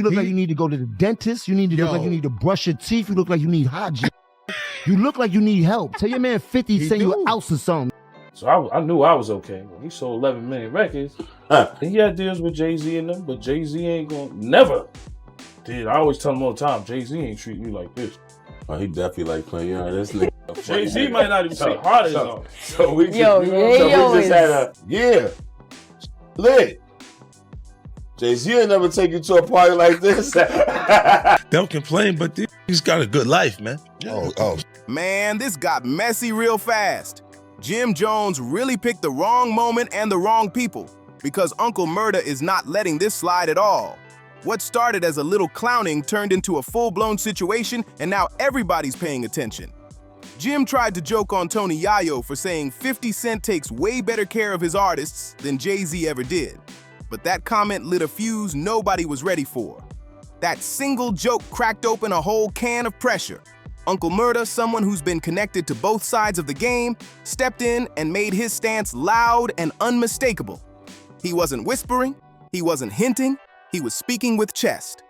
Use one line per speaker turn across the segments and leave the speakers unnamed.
you look like you need to go to the dentist. You need to look like you need to brush your teeth. You look like you need hygiene. You look like you need help. Tell your man 50 send you an ounce or something.
So I knew I was okay. He sold 11 million records. He had deals with Jay-Z and them, but Jay-Z ain't gonna never did. I always tell him all the time, Jay-Z ain't treat me like this.
Oh, he definitely like playing. You know, this nigga.
Jay-Z might not even say hard as him.
So we just, had a lit. Jay-Z will never take you to a party like this.
Don't complain, but he's got a good life, man.
Man, this got messy real fast. Jim Jones really picked the wrong moment and the wrong people, because Uncle Murda is not letting this slide at all. What started as a little clowning turned into a full-blown situation, and now everybody's paying attention. Jim tried to joke on Tony Yayo for saying 50 Cent takes way better care of his artists than Jay-Z ever did. But that comment lit a fuse nobody was ready for. That single joke cracked open a whole can of pressure. Uncle Murda, someone who's been connected to both sides of the game, stepped in and made his stance loud and unmistakable. He wasn't whispering, he wasn't hinting, he was speaking with chest.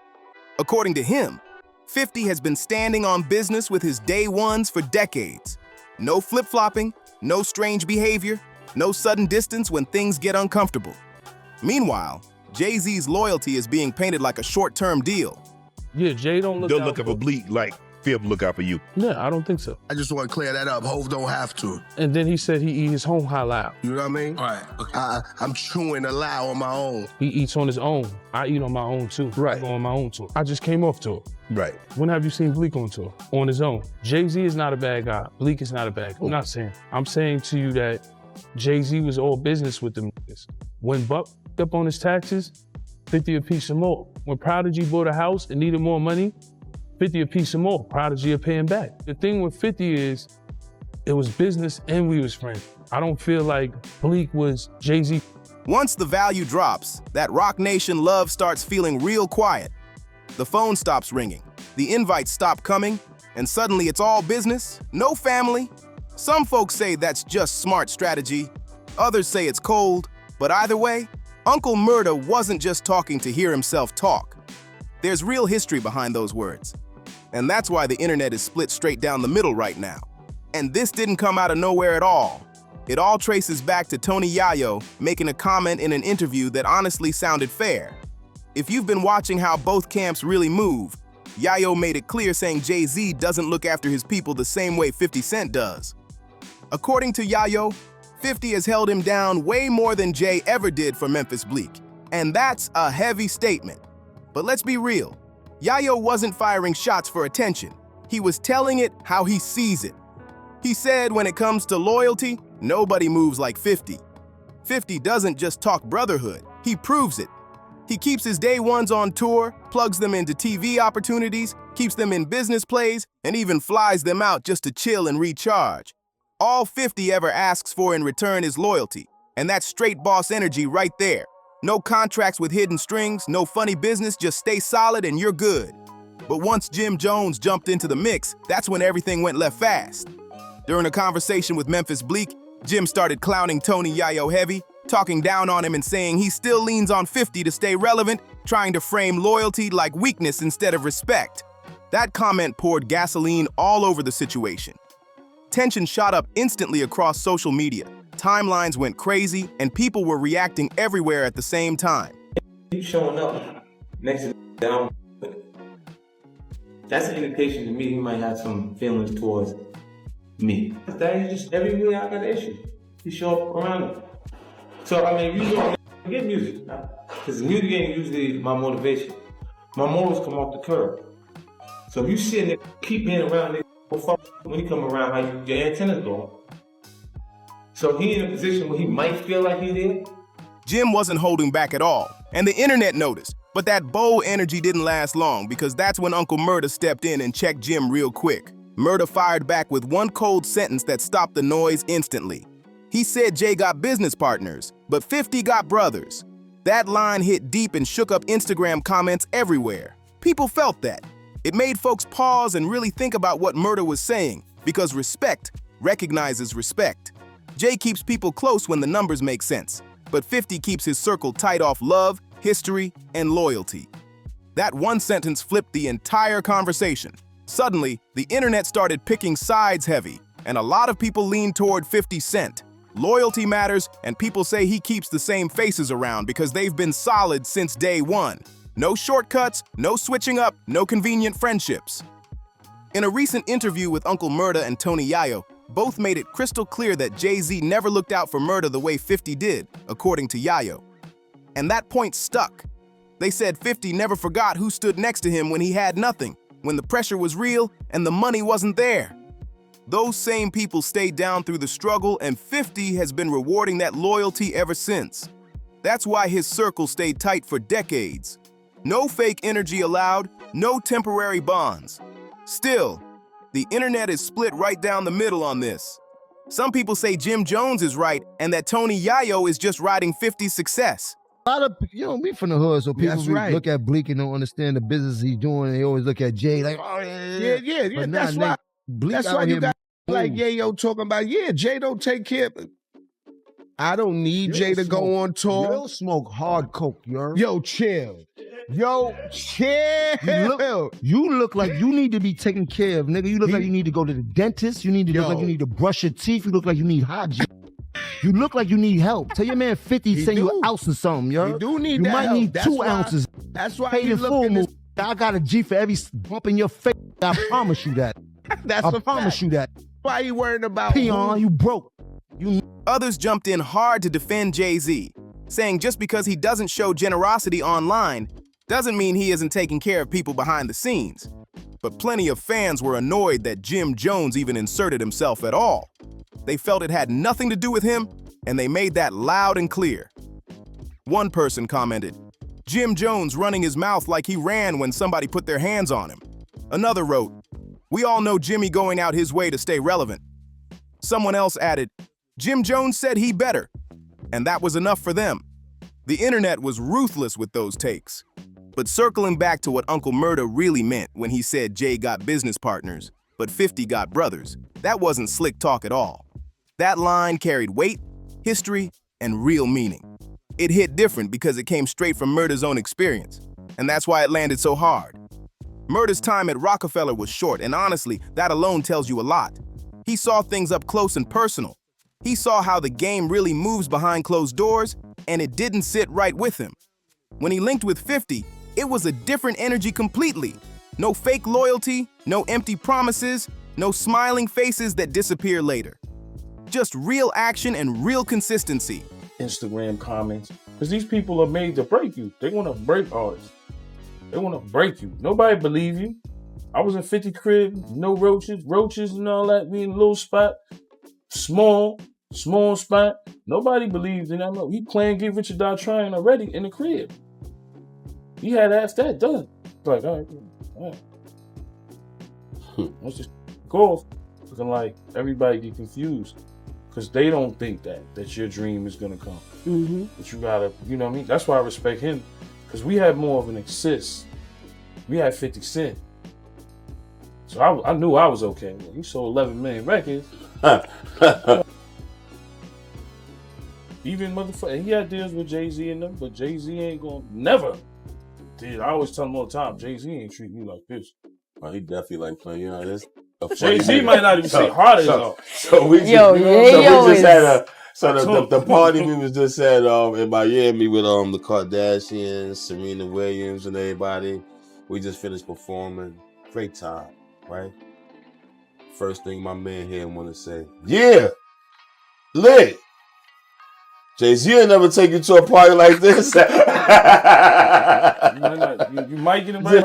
According to him, 50 has been standing on business with his day ones for decades. No flip-flopping, no strange behavior, no sudden distance when things get uncomfortable. Meanwhile, Jay-Z's loyalty is being painted like a short-term deal.
Yeah, Jay don't look out
for Bleak like Fib look out for you.
Yeah, I don't think so.
I just want to clear that up. Hov don't have to.
And then he said he eat his home halal.
You know what I mean?
All right. Okay.
I'm chewing halal on my own.
He eats on his own. I eat on my own too.
Right.
I go on my own tour. I just came off tour.
Right.
When have you seen Bleak on tour? On his own. Jay-Z is not a bad guy. Bleak is not a bad guy. I'm not saying. I'm saying to you that Jay-Z was all business with them niggas. When Buck up on his taxes, 50 a piece or more. When Prodigy bought a house and needed more money, 50 a piece or more. Prodigy are paying back. The thing with 50 is, it was business and we was friends. I don't feel like Bleak was Jay-Z.
Once the value drops, that Rock Nation love starts feeling real quiet. The phone stops ringing, the invites stop coming, and suddenly it's all business, no family. Some folks say that's just smart strategy. Others say it's cold. But either way, Uncle Murda wasn't just talking to hear himself talk. There's real history behind those words. And that's why the internet is split straight down the middle right now. And this didn't come out of nowhere at all. It all traces back to Tony Yayo making a comment in an interview that honestly sounded fair. If you've been watching how both camps really move, Yayo made it clear saying Jay-Z doesn't look after his people the same way 50 Cent does. According to Yayo, 50 has held him down way more than Jay ever did for Memphis Bleak. And that's a heavy statement. But let's be real. Yayo wasn't firing shots for attention. He was telling it how he sees it. He said when it comes to loyalty, nobody moves like 50. 50 doesn't just talk brotherhood, he proves it. He keeps his day ones on tour, plugs them into TV opportunities, keeps them in business plays, and even flies them out just to chill and recharge. All 50 ever asks for in return is loyalty, and that's straight boss energy right there. No contracts with hidden strings, no funny business, just stay solid and you're good. But once Jim Jones jumped into the mix, that's when everything went left fast. During a conversation with Memphis Bleak, Jim started clowning Tony Yayo heavy, talking down on him and saying he still leans on 50 to stay relevant, trying to frame loyalty like weakness instead of respect. That comment poured gasoline all over the situation. Tension shot up instantly across social media. Timelines went crazy, and people were reacting everywhere at the same time.
You showing up next to them, that's an indication to me he might have some feelings towards me. That is just everywhere I got an issue. He show up around me. So I mean, you don't get music, because music ain't usually my motivation. My morals come off the curb. So if you sitting there, keep being around it, when you come around, how your antennas go. So he in a position where he might feel like he did.
Jim wasn't holding back at all, and the internet noticed. But that bold energy didn't last long, because that's when Uncle Murda stepped in and checked Jim real quick. Murda fired back with one cold sentence that stopped the noise instantly. He said Jay got business partners, but 50 got brothers. That line hit deep and shook up Instagram comments everywhere. People felt that. It made folks pause and really think about what Murda was saying, because respect recognizes respect. Jay keeps people close when the numbers make sense, but 50 keeps his circle tight off love, history, and loyalty. That one sentence flipped the entire conversation. Suddenly, the internet started picking sides heavy, and a lot of people leaned toward 50 Cent. Loyalty matters, and people say he keeps the same faces around because they've been solid since day one. No shortcuts, no switching up, no convenient friendships. In a recent interview with Uncle Murda and Tony Yayo, both made it crystal clear that Jay-Z never looked out for Murda the way 50 did, according to Yayo. And that point stuck. They said 50 never forgot who stood next to him when he had nothing, when the pressure was real and the money wasn't there. Those same people stayed down through the struggle, and 50 has been rewarding that loyalty ever since. That's why his circle stayed tight for decades. No fake energy allowed, no temporary bonds. Still, the internet is split right down the middle on this. Some people say Jim Jones is right and that Tony Yayo is just riding 50's success.
A lot of, me from the hood, so people
That's right.
look at Bleak and don't understand the business he's doing. They always look at Jay like, oh,
Yeah.
But nah,
That's why.
Bleak
That's
out
why you
here
got like
moves.
Yayo talking about, Jay don't take care. I don't need Jay to go on tour.
Real smoke hard coke, yo.
Yo, chill. Yo, chill.
You look like you need to be taken care of, nigga. You look like you need to go to the dentist. You need to look like you need to brush your teeth. You look like you need hygiene. You look like you need help. Tell your man 50 send you an ounce or something, yo.
You do need
You
that
might
help.
need
That's
2
why-
ounces.
That's why
Paid
you
in
look
full
in this.
move. I got a G for every bump in your face. I promise you that.
That's
I
a
promise
fact.
you that.
Why you worrying about
Peon, you broke.
Others jumped in hard to defend Jay-Z, saying just because he doesn't show generosity online doesn't mean he isn't taking care of people behind the scenes. But plenty of fans were annoyed that Jim Jones even inserted himself at all. They felt it had nothing to do with him, and they made that loud and clear. One person commented, "Jim Jones running his mouth like he ran when somebody put their hands on him." Another wrote, "We all know Jimmy going out his way to stay relevant." Someone else added, "Jim Jones said he better," and that was enough for them. The internet was ruthless with those takes. But circling back to what Uncle Murda really meant when he said Jay got business partners, but 50 got brothers, that wasn't slick talk at all. That line carried weight, history, and real meaning. It hit different because it came straight from Murda's own experience, and that's why it landed so hard. Murda's time at Rockefeller was short, and honestly, that alone tells you a lot. He saw things up close and personal. He saw how the game really moves behind closed doors, and it didn't sit right with him. When he linked with 50, it was a different energy completely. No fake loyalty, no empty promises, no smiling faces that disappear later. Just real action and real consistency.
Instagram comments, because these people are made to break you. They want to break artists. They want to break you. Nobody believe you. I was in 50 crib, no roaches and all that. We in a little spot, small spot. Nobody believed in that. He playing Get Rich or Die Trying already in the crib. He had asked that done. It's like, all right. Let's just go off. Looking like everybody get confused because they don't think that your dream is gonna come.
Mm-hmm.
But you gotta, you know what I mean? That's why I respect him, because we had more of an assist. We had 50 Cent. So I knew I was okay. He sold 11 million records. Even motherfucker, he had deals with Jay-Z and them, but Jay-Z ain't gonna never. Dude, I always tell him all the time, Jay-Z ain't treat me like this.
Oh, he definitely like playing. You know, this.
Jay-Z might not even say hard as all.
So we just had the party we was just at in Miami with the Kardashians, Serena Williams, and everybody. We just finished performing. Great time, right? First thing my man here want to say, yeah, lit. Jay-Z will never take you to a party like this.
You might get invited.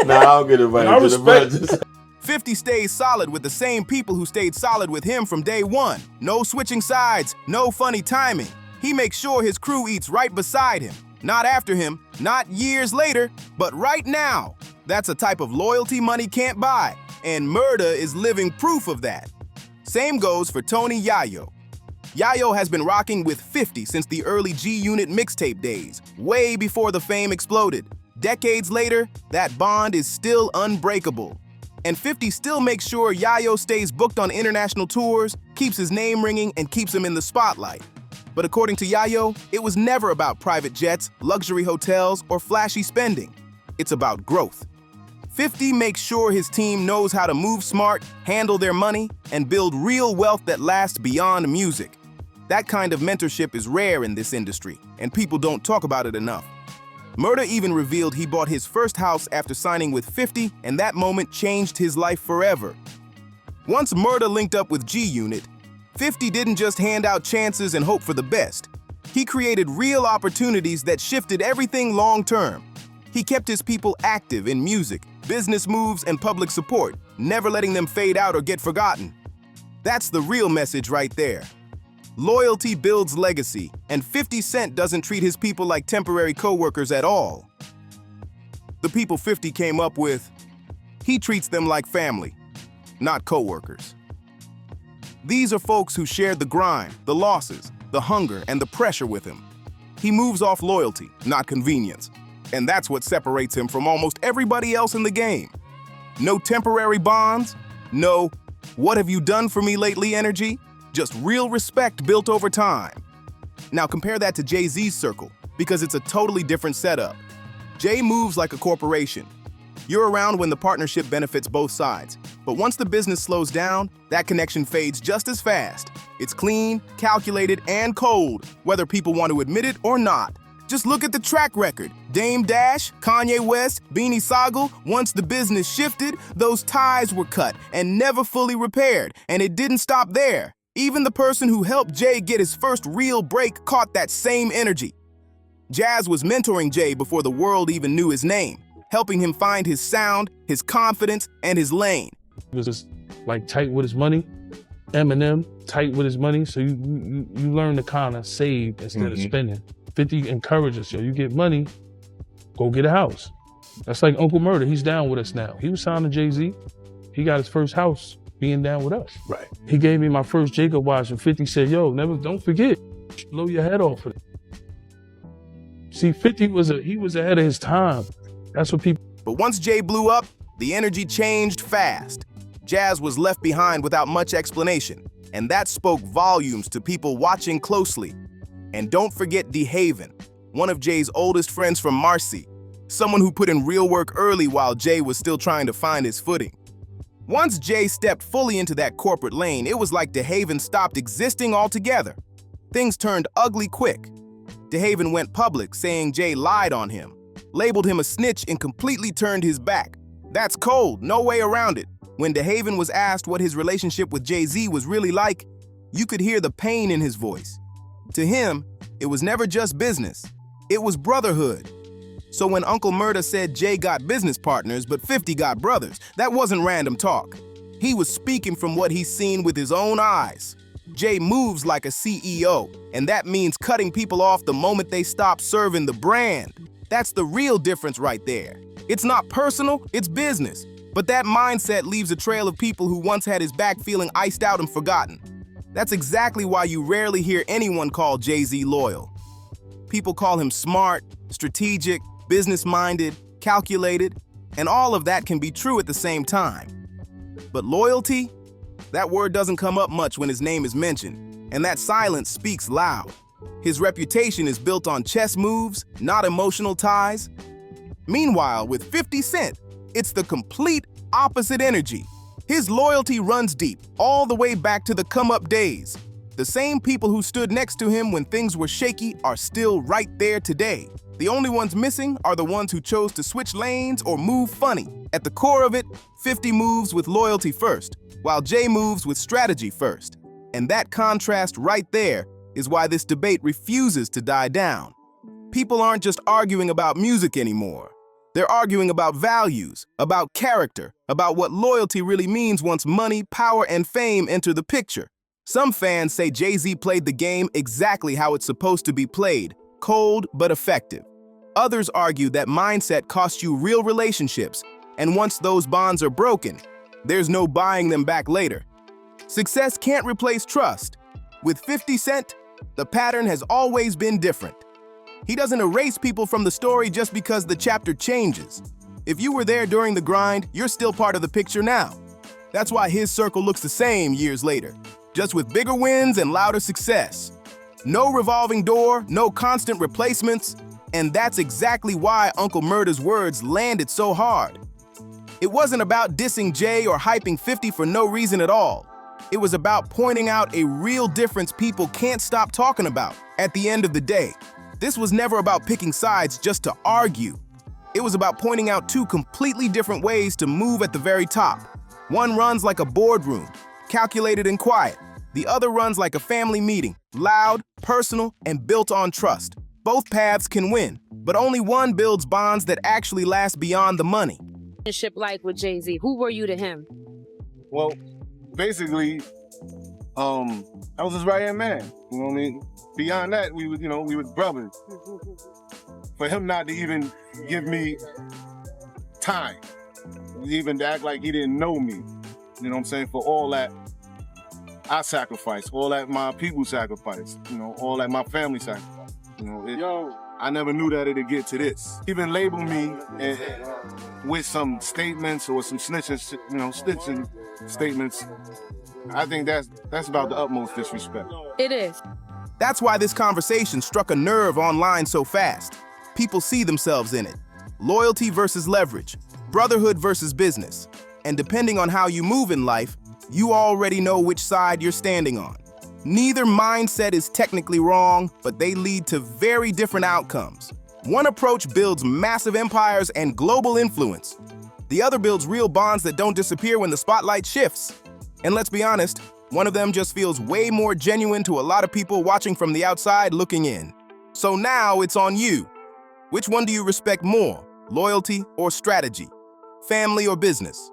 Nah, I don't get invited to the birthday.
50 stays solid with the same people who stayed solid with him from day one. No switching sides, no funny timing. He makes sure his crew eats right beside him. Not after him, not years later, but right now. That's a type of loyalty money can't buy, and Murda is living proof of that. Same goes for Tony Yayo. Yayo has been rocking with 50 since the early GUnit mixtape days, way before the fame exploded. Decades later, that bond is still unbreakable. And 50 still makes sure Yayo stays booked on international tours, keeps his name ringing, and keeps him in the spotlight. But according to Yayo, it was never about private jets, luxury hotels, or flashy spending. It's about growth. 50 makes sure his team knows how to move smart, handle their money, and build real wealth that lasts beyond music. That kind of mentorship is rare in this industry, and people don't talk about it enough. Murda even revealed he bought his first house after signing with 50, and that moment changed his life forever. Once Murda linked up with GUnit, 50 didn't just hand out chances and hope for the best. He created real opportunities that shifted everything long-term. He kept his people active in music, business moves, and public support, never letting them fade out or get forgotten. That's the real message right there. Loyalty builds legacy, and 50 Cent doesn't treat his people like temporary co-workers at all. The people 50 came up with, he treats them like family, not co-workers. These are folks who shared the grind, the losses, the hunger, and the pressure with him. He moves off loyalty, not convenience. And that's what separates him from almost everybody else in the game. No temporary bonds, no "what have you done for me lately" energy, just real respect built over time. Now compare that to Jay-Z's circle, because it's a totally different setup. Jay moves like a corporation. You're around when the partnership benefits both sides, but once the business slows down, that connection fades just as fast. It's clean, calculated, and cold, whether people want to admit it or not. Just look at the track record. Dame Dash, Kanye West, Beanie Sigel, once the business shifted, those ties were cut and never fully repaired, and it didn't stop there. Even the person who helped Jay get his first real break caught that same energy. Jazz was mentoring Jay before the world even knew his name, helping him find his sound, his confidence, and his lane.
He was just like tight with his money. Eminem, tight with his money, so you learn to kind of save instead of spending. 50 encourages, yo, you get money, go get a house. That's like Uncle Murda, he's down with us now. He was signed to Jay-Z, he got his first house being down with us.
Right.
He gave me my first Jacob watch, and 50 said, yo, don't forget, blow your head off of it. See, 50 he was ahead of his time. That's what people.
But once Jay blew up, the energy changed fast. Jazz was left behind without much explanation, and that spoke volumes to people watching closely. And don't forget DeHaven, one of Jay's oldest friends from Marcy, someone who put in real work early while Jay was still trying to find his footing. Once Jay stepped fully into that corporate lane, it was like DeHaven stopped existing altogether. Things turned ugly quick. DeHaven went public saying Jay lied on him, labeled him a snitch, and completely turned his back. That's cold, no way around it. When DeHaven was asked what his relationship with Jay-Z was really like, you could hear the pain in his voice. To him, it was never just business. It was brotherhood. So when Uncle Murda said Jay got business partners, but 50 got brothers, that wasn't random talk. He was speaking from what he's seen with his own eyes. Jay moves like a CEO, and that means cutting people off the moment they stop serving the brand. That's the real difference right there. It's not personal, it's business. But that mindset leaves a trail of people who once had his back feeling iced out and forgotten. That's exactly why you rarely hear anyone call Jay-Z loyal. People call him smart, strategic, business-minded, calculated, and all of that can be true at the same time. But loyalty? That word doesn't come up much when his name is mentioned, and that silence speaks loud. His reputation is built on chess moves, not emotional ties. Meanwhile, with 50 Cent, it's the complete opposite energy. His loyalty runs deep, all the way back to the come-up days. The same people who stood next to him when things were shaky are still right there today. The only ones missing are the ones who chose to switch lanes or move funny. At the core of it, 50 moves with loyalty first, while Jay moves with strategy first. And that contrast right there is why this debate refuses to die down. People aren't just arguing about music anymore. They're arguing about values, about character, about what loyalty really means once money, power, and fame enter the picture. Some fans say Jay-Z played the game exactly how it's supposed to be played, cold but effective. Others argue that mindset costs you real relationships, and once those bonds are broken, there's no buying them back later. Success can't replace trust. With 50 Cent, the pattern has always been different. He doesn't erase people from the story just because the chapter changes. If you were there during the grind, you're still part of the picture now. That's why his circle looks the same years later, just with bigger wins and louder success. No revolving door, no constant replacements, and that's exactly why Uncle Murda's words landed so hard. It wasn't about dissing Jay or hyping 50 for no reason at all. It was about pointing out a real difference people can't stop talking about. At the end of the day, this was never about picking sides just to argue. It was about pointing out two completely different ways to move at the very top. One runs like a boardroom, calculated and quiet. The other runs like a family meeting, loud, personal, and built on trust. Both paths can win, but only one builds bonds that actually last beyond the money.
Relationship like with Jay-Z? Who were you to him?
Well, basically, I was his right-hand man. You know what I mean? Beyond that, we were brothers. For him not to even give me time, even to act like he didn't know me, you know what I'm saying? For all that I sacrificed, all that my people sacrificed, all that my family sacrificed. I never knew that it'd get to this. Even label me with some statements or some snitching statements. I think that's about the utmost disrespect.
It is.
That's why this conversation struck a nerve online so fast. People see themselves in it. Loyalty versus leverage, brotherhood versus business. And depending on how you move in life, you already know which side you're standing on. Neither mindset is technically wrong, but they lead to very different outcomes. One approach builds massive empires and global influence. The other builds real bonds that don't disappear when the spotlight shifts. And let's be honest, one of them just feels way more genuine to a lot of people watching from the outside looking in. So now it's on you. Which one do you respect more, loyalty or strategy, family or business?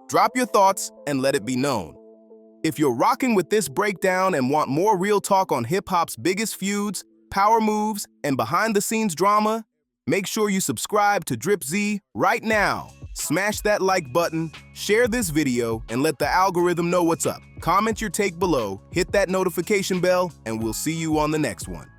Drop your thoughts and let it be known. If you're rocking with this breakdown and want more real talk on hip-hop's biggest feuds, power moves, and behind-the-scenes drama, make sure you subscribe to Drip Z right now. Smash that like button, share this video, and let the algorithm know what's up. Comment your take below, hit that notification bell, and we'll see you on the next one.